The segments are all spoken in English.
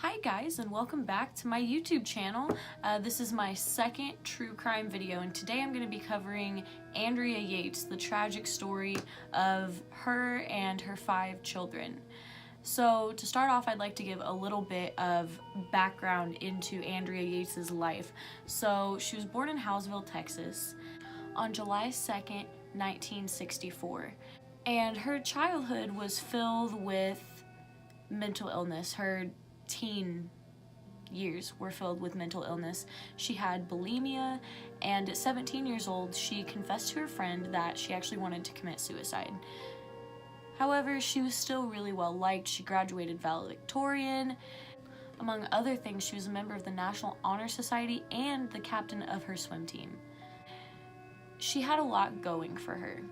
Hi guys, and welcome back to my YouTube channel. This is my second true crime video, and today I'm going to be covering Andrea Yates, the tragic story of her and her 5 children. So to start off, I'd like to give a little bit of background into Andrea Yates' life. So she was born in Howesville, Texas on July 2nd, 1964. And her childhood was filled with mental illness. Her teen years were filled with mental illness. She had bulimia, and at 17 years old, she confessed to her friend that she actually wanted to commit suicide. However, she was still really well liked. She graduated valedictorian. Among other things, she was a member of the National Honor Society and the captain of her swim team. She had a lot going for her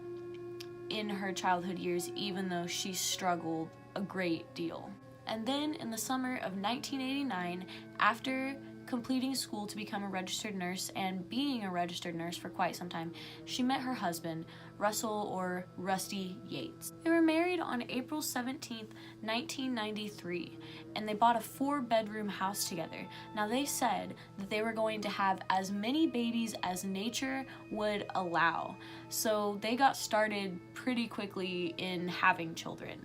in her childhood years, even though she struggled a great deal. And then in the summer of 1989, after completing school to become a registered nurse and being a registered nurse for quite some time, she met her husband, Russell or Rusty Yates. They were married on April 17th, 1993, and they bought a 4-bedroom house together. Now they said that they were going to have as many babies as nature would allow, so they got started pretty quickly in having children.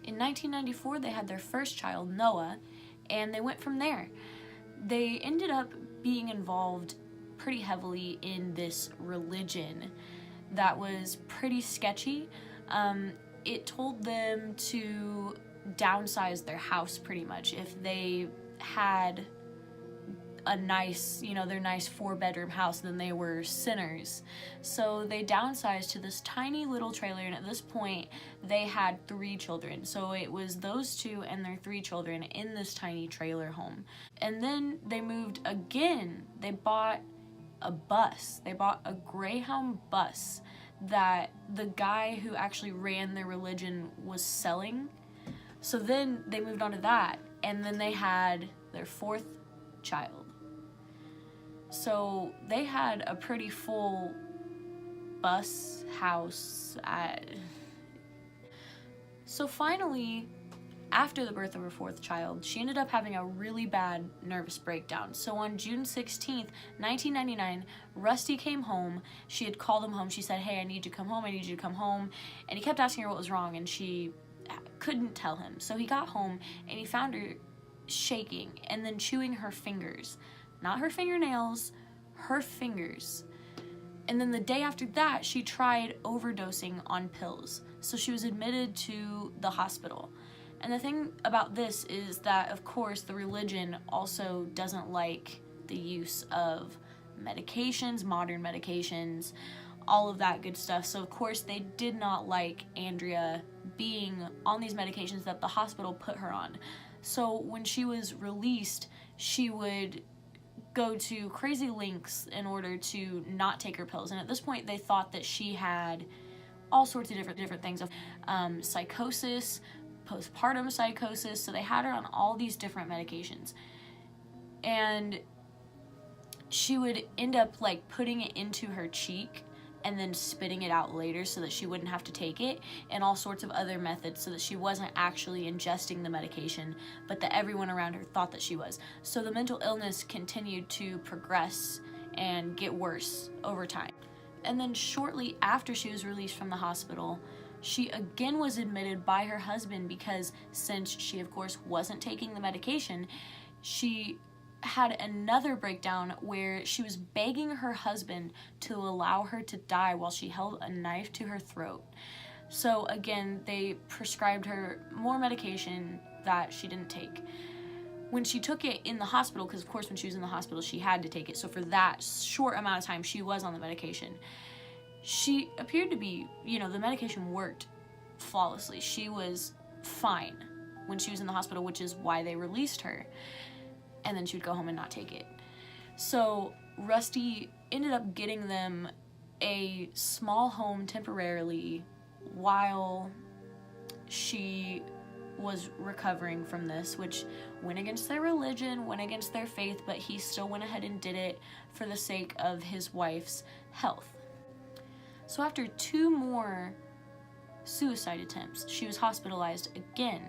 In 1994, they had their first child, Noah, and they went from there. They ended up being involved pretty heavily in this religion that was pretty sketchy. It told them to downsize their house pretty much. If they had a nice, their nice 4-bedroom house, then they were sinners. So they downsized to this tiny little trailer, and at this point they had 3 children. So it was those 2 and their 3 children in this tiny trailer home. And then they moved again. They bought a bus. They bought a Greyhound bus that the guy who actually ran their religion was selling. So then they moved on to that, and then they had their 4th child. So they had a pretty full bus house. So finally, after the birth of her 4th child, she ended up having a really bad nervous breakdown. So on June 16th, 1999, Rusty came home. She had called him home. She said, "Hey, I need you to come home. I need you to come home." And he kept asking her what was wrong, and she couldn't tell him. So he got home, and he found her shaking and then chewing her fingers. Not her fingernails, her fingers. And then the day after that, she tried overdosing on pills. So she was admitted to the hospital. And the thing about this is that, of course, the religion also doesn't like the use of medications, modern medications, all of that good stuff. So, of course, they did not like Andrea being on these medications that the hospital put her on. So when she was released, she would go to crazy lengths in order to not take her pills. And at this point, they thought that she had all sorts of different things, psychosis, postpartum psychosis. So they had her on all these different medications. And she would end up putting it into her cheek and then spitting it out later so that she wouldn't have to take it, and all sorts of other methods so that she wasn't actually ingesting the medication, but that everyone around her thought that she was. So the mental illness continued to progress and get worse over time. And then shortly after she was released from the hospital, she again was admitted by her husband because since she, of course, wasn't taking the medication, she had another breakdown where she was begging her husband to allow her to die while she held a knife to her throat. So again, they prescribed her more medication that she didn't take. When she took it in the hospital, because of course when she was in the hospital she had to take it, so for that short amount of time she was on the medication, she appeared to be, the medication worked flawlessly. She was fine when she was in the hospital, which is why they released her. And then she would go home and not take it. So Rusty ended up getting them a small home temporarily while she was recovering from this, which went against their religion, went against their faith, but he still went ahead and did it for the sake of his wife's health. So after 2 more suicide attempts. She was hospitalized again,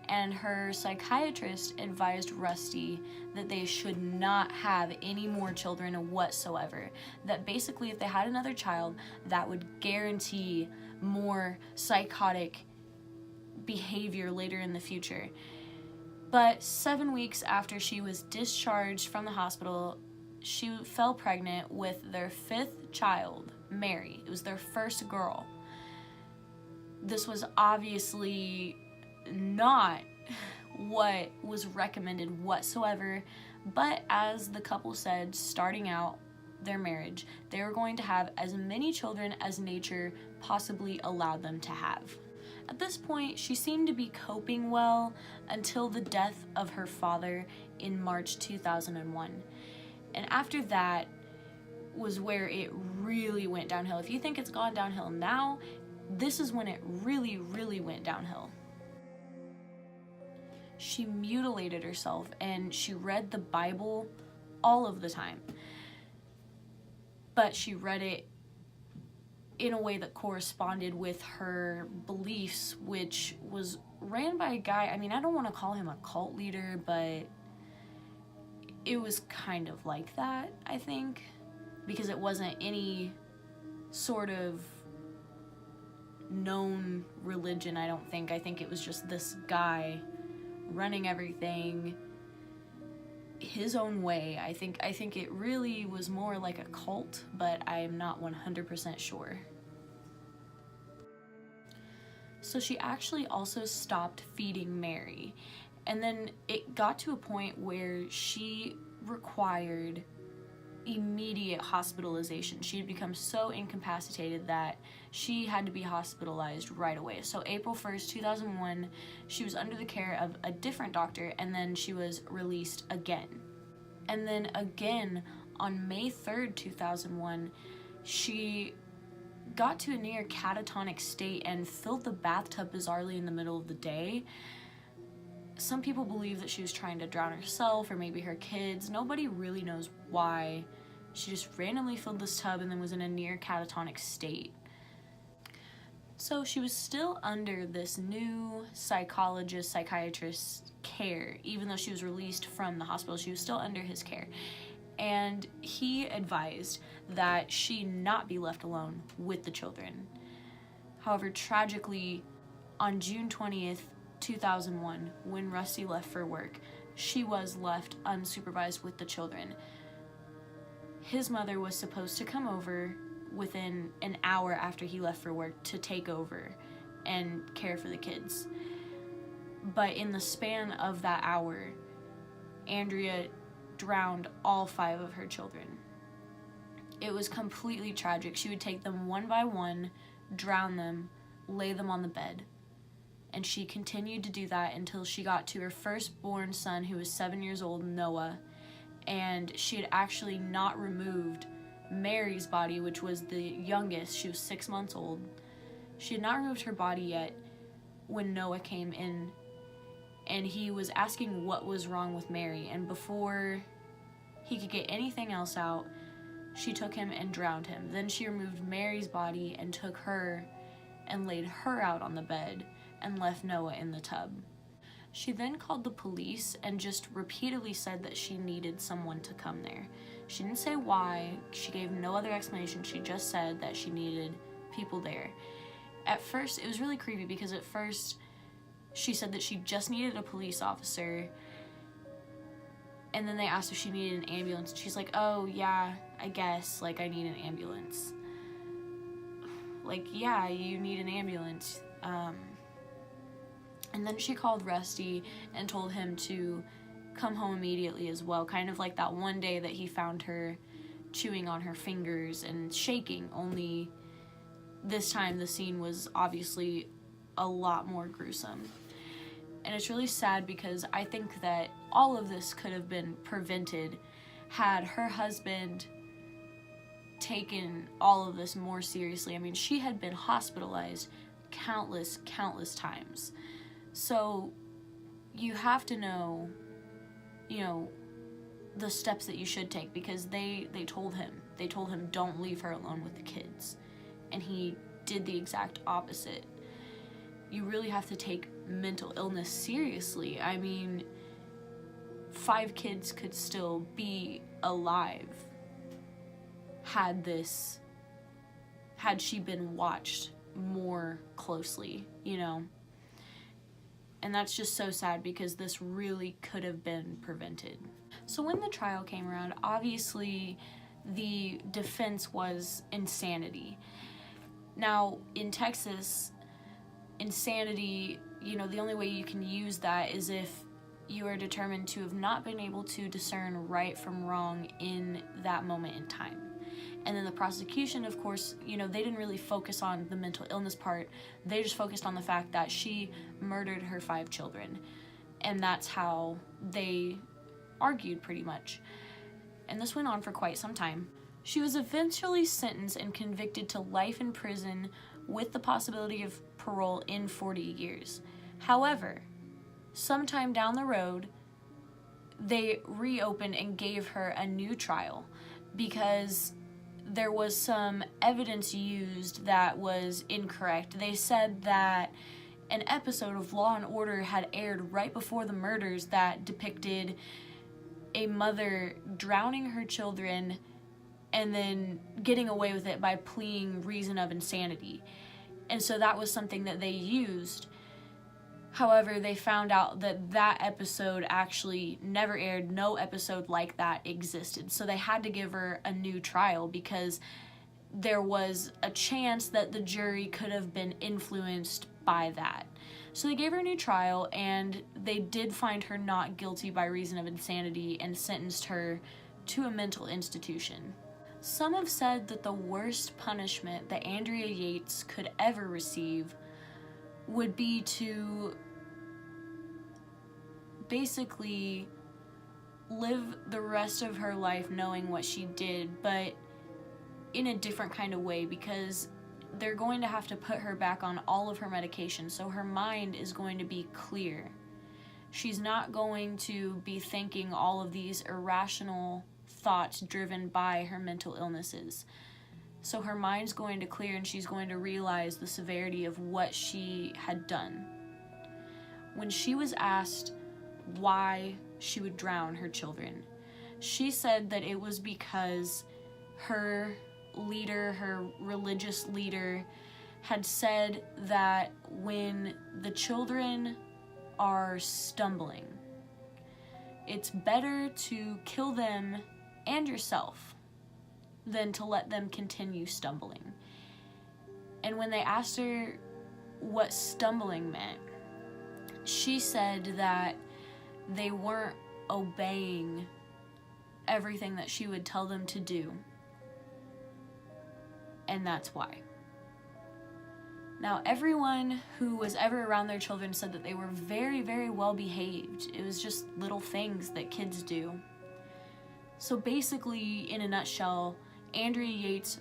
and her psychiatrist advised Rusty that they should not have any more children whatsoever. That basically, if they had another child, that would guarantee more psychotic behavior later in the future. But 7 weeks after she was discharged from the hospital, she fell pregnant with their 5th child, Mary. It was their first girl. This was obviously not what was recommended whatsoever, but as the couple said, starting out their marriage, they were going to have as many children as nature possibly allowed them to have. At this point, she seemed to be coping well until the death of her father in March 2001. And after that was where it really went downhill. If you think it's gone downhill now, this is when it really, really went downhill. She mutilated herself and she read the Bible all of the time. But she read it in a way that corresponded with her beliefs, which was ran by a guy, I mean, I don't want to call him a cult leader, but it was kind of like that, I think, because it wasn't any sort of known religion, I don't think. I think it was just this guy running everything his own way. I think it really was more like a cult, but I'm not 100% sure. So she actually also stopped feeding Mary, and then it got to a point where she required immediate hospitalization. She had become so incapacitated that she had to be hospitalized right away. So April 1st, 2001, she was under the care of a different doctor, and then she was released again. And then again on May 3rd, 2001, she got to a near catatonic state and filled the bathtub bizarrely in the middle of the day. Some people believe that she was trying to drown herself or maybe her kids. Nobody really knows why. She just randomly filled this tub and then was in a near catatonic state. So she was still under this new psychiatrist's care. Even though she was released from the hospital, she was still under his care. And he advised that she not be left alone with the children. However, tragically, on June 20th, 2001, when Rusty left for work, she was left unsupervised with the children. His mother was supposed to come over within an hour after he left for work to take over and care for the kids. But in the span of that hour, Andrea drowned all 5 of her children. It was completely tragic. She would take them one by one, drown them, lay them on the bed. And she continued to do that until she got to her firstborn son, who was 7 years old, Noah. And she had actually not removed Mary's body, which was the youngest. She was 6 months old. She had not removed her body yet when Noah came in, and he was asking what was wrong with Mary. And before he could get anything else out, she took him and drowned him. Then she removed Mary's body and took her and laid her out on the bed and left Noah in the tub. She then called the police and just repeatedly said that she needed someone to come there. She didn't say why. She gave no other explanation. She just said that she needed people there. At first, it was really creepy because at first she said that she just needed a police officer, and then they asked if she needed an ambulance. She's like, oh yeah, I guess, like, I need an ambulance. Like, yeah, you need an ambulance. And then she called Rusty and told him to come home immediately as well, kind of like that one day that he found her chewing on her fingers and shaking, only this time the scene was obviously a lot more gruesome. And it's really sad because I think that all of this could have been prevented had her husband taken all of this more seriously. I mean, she had been hospitalized countless times. So you have to know, the steps that you should take, because they told him don't leave her alone with the kids. And he did the exact opposite. you really have to take mental illness seriously. I mean, 5 kids could still be alive had she been watched more closely, you know? And that's just so sad because this really could have been prevented. So when the trial came around, obviously the defense was insanity. Now, in Texas, insanity, you know, the only way you can use that is if you are determined to have not been able to discern right from wrong in that moment in time. And then the prosecution, of course, you know, they didn't really focus on the mental illness part. They just focused on the fact that she murdered her 5 children. And that's how they argued, pretty much. And this went on for quite some time. She was eventually sentenced and convicted to life in prison with the possibility of parole in 40 years. However, sometime down the road, they reopened and gave her a new trial because there was some evidence used that was incorrect. They said that an episode of Law and Order had aired right before the murders that depicted a mother drowning her children and then getting away with it by pleading reason of insanity. And so that was something that they used. However, they found out that that episode actually never aired. No episode like that existed. So they had to give her a new trial because there was a chance that the jury could have been influenced by that. So they gave her a new trial, and they did find her not guilty by reason of insanity and sentenced her to a mental institution. Some have said that the worst punishment that Andrea Yates could ever receive would be to basically live the rest of her life knowing what she did, but in a different kind of way, because they're going to have to put her back on all of her medication, so her mind is going to be clear. She's not going to be thinking all of these irrational thoughts driven by her mental illnesses. So her mind's going to clear, and she's going to realize the severity of what she had done. When she was asked why she would drown her children, she said that it was because her leader, her religious leader, had said that when the children are stumbling, it's better to kill them and yourself than to let them continue stumbling. And when they asked her what stumbling meant, she said that they weren't obeying everything that she would tell them to do. And that's why. Now, everyone who was ever around their children said that they were very, very well behaved. It was just little things that kids do. So basically, in a nutshell, Andrea Yates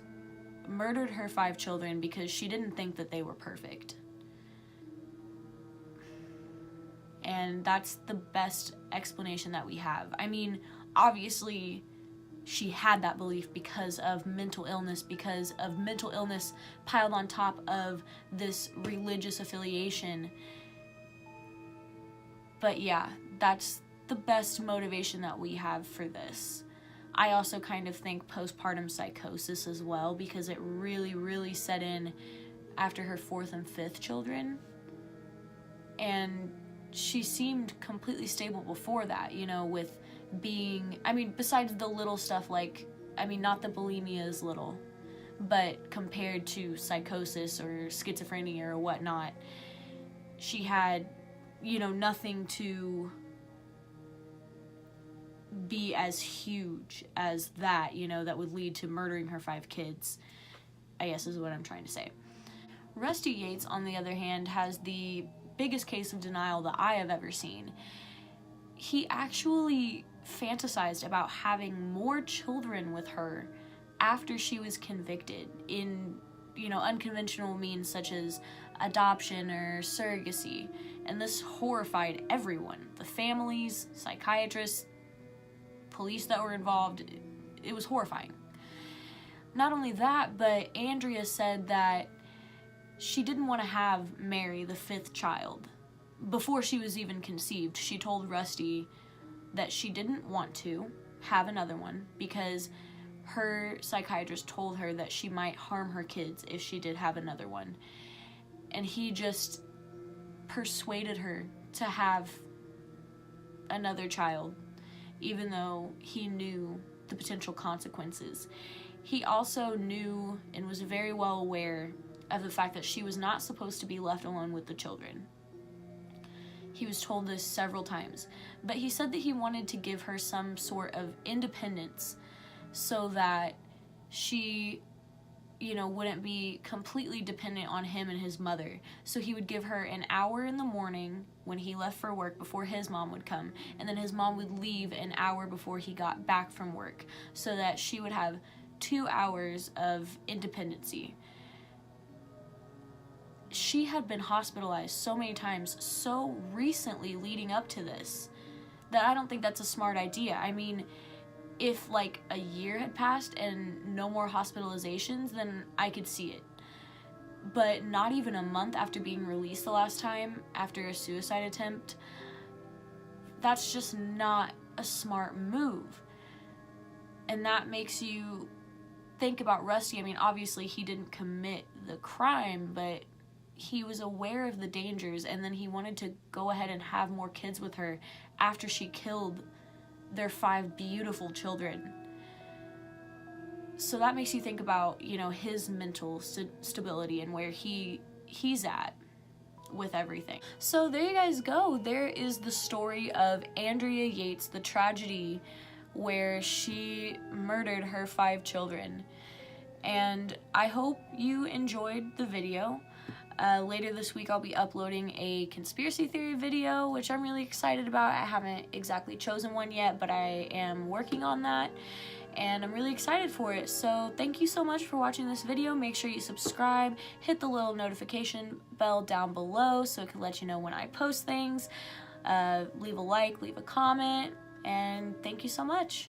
murdered her 5 children because she didn't think that they were perfect. And that's the best explanation that we have. I mean, obviously, she had that belief because of mental illness piled on top of this religious affiliation. But yeah, that's the best motivation that we have for this. I also kind of think postpartum psychosis as well, because it really, really set in after her 4th and 5th children. And she seemed completely stable before that, you know, with being, I mean, besides the little stuff like, I mean, not that bulimia is little, but compared to psychosis or schizophrenia or whatnot, she had, you know, nothing to be as huge as that, you know, that would lead to murdering her 5 kids, I guess is what I'm trying to say. Rusty Yates, on the other hand, has the biggest case of denial that I have ever seen. He actually fantasized about having more children with her after she was convicted in, you know, unconventional means such as adoption or surrogacy. And this horrified everyone. The families, psychiatrists, police that were involved. It was horrifying. Not only that, but Andrea said that she didn't want to have Mary, the 5th child. Before she was even conceived, she told Rusty that she didn't want to have another one because her psychiatrist told her that she might harm her kids if she did have another one. And he just persuaded her to have another child, even though he knew the potential consequences. He also knew and was very well aware of the fact that she was not supposed to be left alone with the children. He was told this several times, but he said that he wanted to give her some sort of independence so that she, wouldn't be completely dependent on him and his mother. So he would give her an hour in the morning when he left for work before his mom would come, and then his mom would leave an hour before he got back from work, so that she would have 2 hours of independency. She had been hospitalized so many times so recently leading up to this that I don't think that's a smart idea. I mean, if like a year had passed and no more hospitalizations, then I could see it. But not even a month after being released the last time, after a suicide attempt, that's just not a smart move. And that makes you think about Rusty. I mean, obviously he didn't commit the crime, but he was aware of the dangers, and then he wanted to go ahead and have more kids with her after she killed their 5 beautiful children. So that makes you think about, his mental stability and where he's at with everything. So there you guys go. There is the story of Andrea Yates, the tragedy where she murdered her 5 children. And I hope you enjoyed the video. Later this week I'll be uploading a conspiracy theory video, which I'm really excited about. I haven't exactly chosen one yet, but I am working on that, and I'm really excited for it. So thank you so much for watching this video. Make sure you subscribe, hit the little notification bell down below so it can let you know when I post things. Leave a like, leave a comment, and thank you so much.